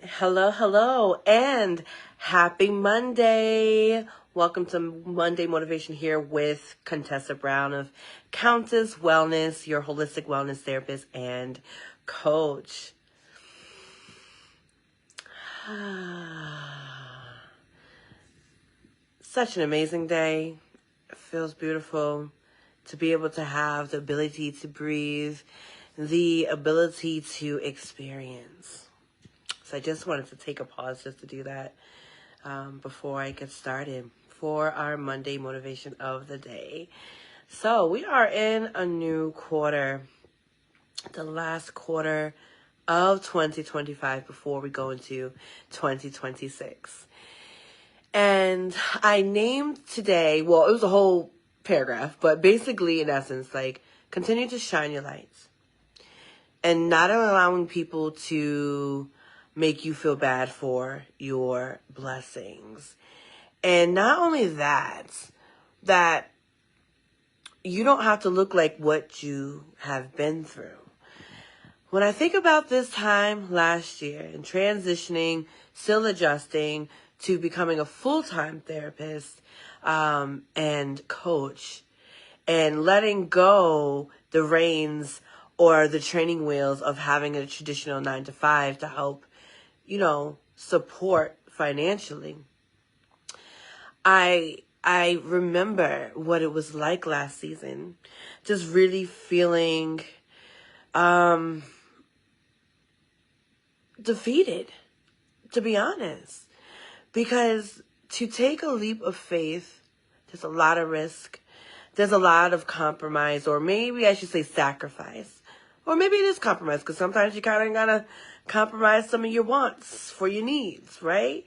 Hello, hello, and happy Monday. Welcome to Monday Motivation here with Contessa Brown of Countess Wellness, your holistic wellness therapist and coach. Such an amazing day. It feels beautiful to be able to have the ability to breathe, the ability to experience. So I just wanted to take a pause just to do that before I get started for our Monday motivation of the day. So we are in a new quarter, the last quarter of 2025 before we go into 2026. And I named today, well, it was a whole paragraph, but basically in essence, like, continue to shine your lights and not allowing people to make you feel bad for your blessings. And not only that you don't have to look like what you have been through. When I think about this time last year and transitioning, still adjusting to becoming a full-time therapist and coach, and letting go the reins or the training wheels of having a traditional 9-to-5 to help support financially. I remember what it was like last season, just really feeling defeated, to be honest, because to take a leap of faith, there's a lot of risk, there's a lot of compromise, or maybe I should say sacrifice, or maybe it is compromise, because sometimes you kind of gotta compromise some of your wants for your needs, right?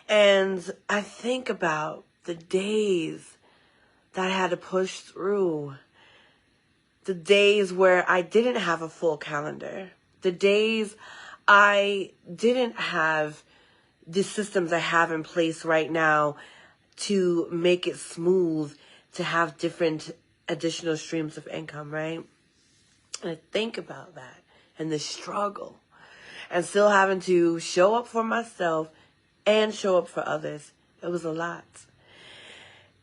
And I think about the days that I had to push through, the days where I didn't have a full calendar, the days I didn't have the systems I have in place right now to make it smooth, to have different additional streams of income, right? And I think about that and the struggle and still having to show up for myself and show up for others. It was a lot.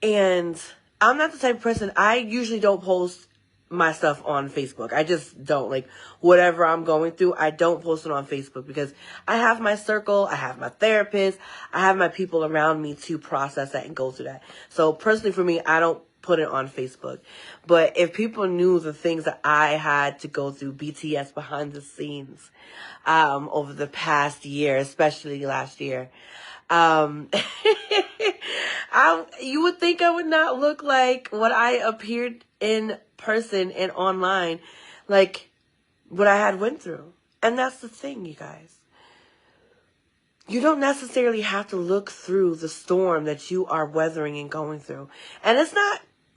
And I'm not the type of person, I usually don't post my stuff on Facebook. I just don't. Like, whatever I'm going through, I don't post it on Facebook because I have my circle, I have my therapist, I have my people around me to process that and go through that. So personally for me, I don't put it on Facebook. But if people knew the things that I had to go through, BTS behind the scenes, over the past year, especially last year, you would think I would not look like what I appeared in person and online, like what I had went through. And that's the thing, you guys. You don't necessarily have to look through the storm that you are weathering and going through. And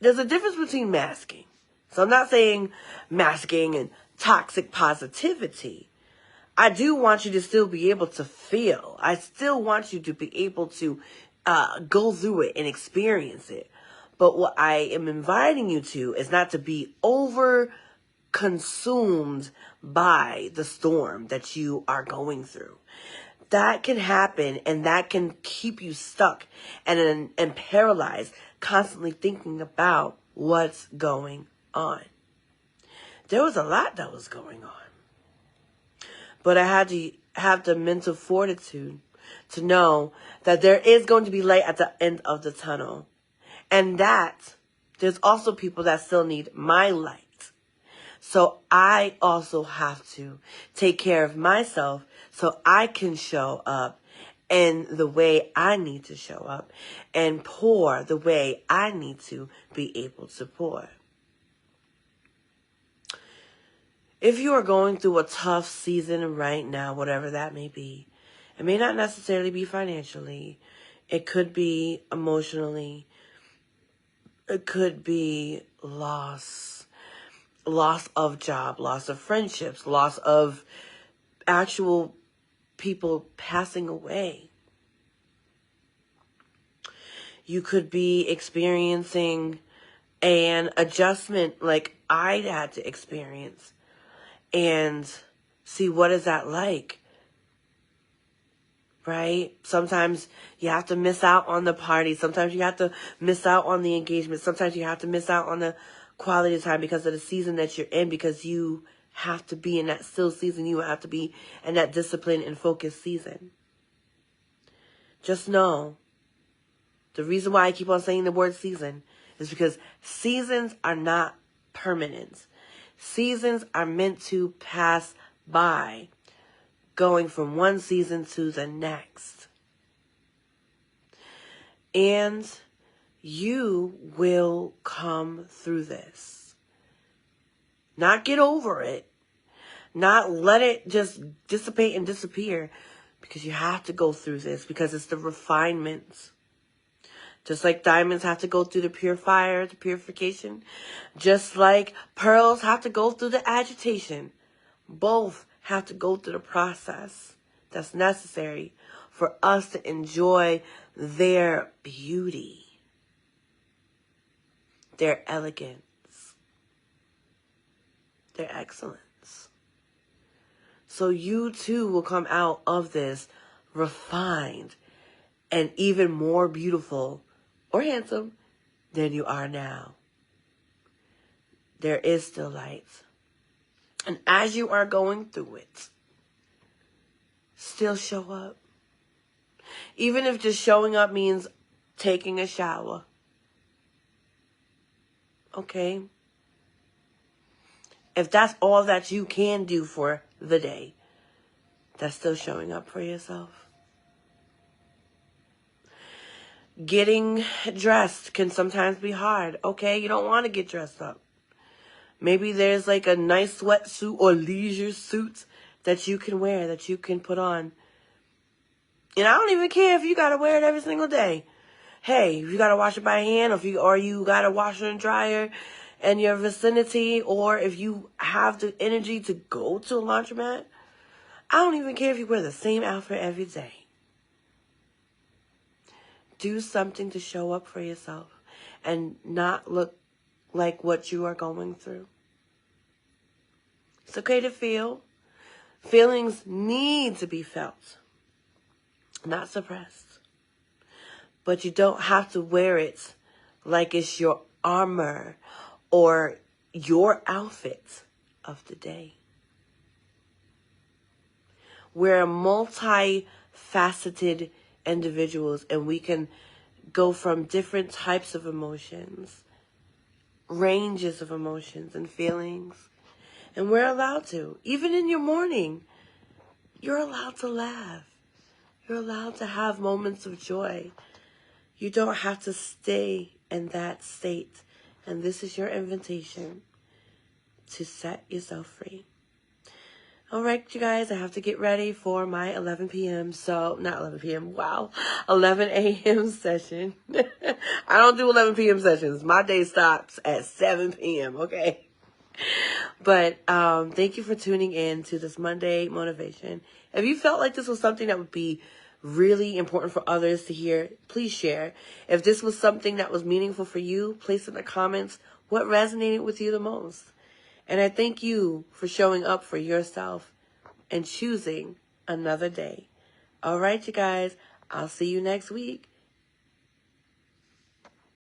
there's a difference between masking. So I'm not saying masking and toxic positivity. I do want you to still be able to feel. I still want you to be able to go through it and experience it. But what I am inviting you to is not to be over consumed by the storm that you are going through. That can happen, and that can keep you stuck and paralyzed, constantly thinking about what's going on. There was a lot that was going on. But I had to have the mental fortitude to know that there is going to be light at the end of the tunnel. And that there's also people that still need my light. So I also have to take care of myself so I can show up in the way I need to show up and pour the way I need to be able to pour. If you are going through a tough season right now, whatever that may be, it may not necessarily be financially. It could be emotionally. It could be loss of job, loss of friendships, loss of actual people passing away. You could be experiencing an adjustment like I had to experience. And see, what is that like? right? Sometimes you have to miss out on the party. Sometimes you have to miss out on the engagement. Sometimes you have to miss out on the quality time because of the season that you're in, because you have to be in that still season. You have to be in that discipline and focus season. Just know, the reason why I keep on saying the word season is because seasons are not permanent. Seasons are meant to pass by, going from one season to the next. And you will come through this. Not get over it. Not let it just dissipate and disappear. Because you have to go through this. Because it's the refinement. Just like diamonds have to go through the purifier, the purification. Just like pearls have to go through the agitation. Both have to go through the process that's necessary for us to enjoy their beauty, their elegance, their excellence. So you too will come out of this refined and even more beautiful or handsome than you are now. There is still light. And as you are going through it, still show up. Even if just showing up means taking a shower. Okay? If that's all that you can do for the day, that's still showing up for yourself. Getting dressed can sometimes be hard. Okay? You don't want to get dressed up. Maybe there's like a nice sweatsuit or leisure suit that you can wear, that you can put on. And I don't even care if you got to wear it every single day. Hey, if you got to wash it by hand, or you got a washer and dryer in your vicinity, or if you have the energy to go to a laundromat, I don't even care if you wear the same outfit every day. Do something to show up for yourself and not look like what you are going through. It's okay to feel. Feelings need to be felt, not suppressed. But you don't have to wear it like it's your armor or your outfit of the day. We're multifaceted individuals, and we can go from different types of emotions, ranges of emotions and feelings. And we're allowed to. Even in your morning, you're allowed to laugh. You're allowed to have moments of joy. You don't have to stay in that state. And this is your invitation to set yourself free. All right, you guys, I have to get ready for my 11 p.m. So, not 11 p.m. Wow. 11 a.m. session. I don't do 11 p.m. sessions. My day stops at 7 p.m. Okay. But thank you for tuning in to this Monday motivation. If you felt like this was something that would be really important for others to hear, please share. If this was something that was meaningful for you, place in the comments what resonated with you the most. And I thank you for showing up for yourself and choosing another day. All right, you guys, I'll see you next week.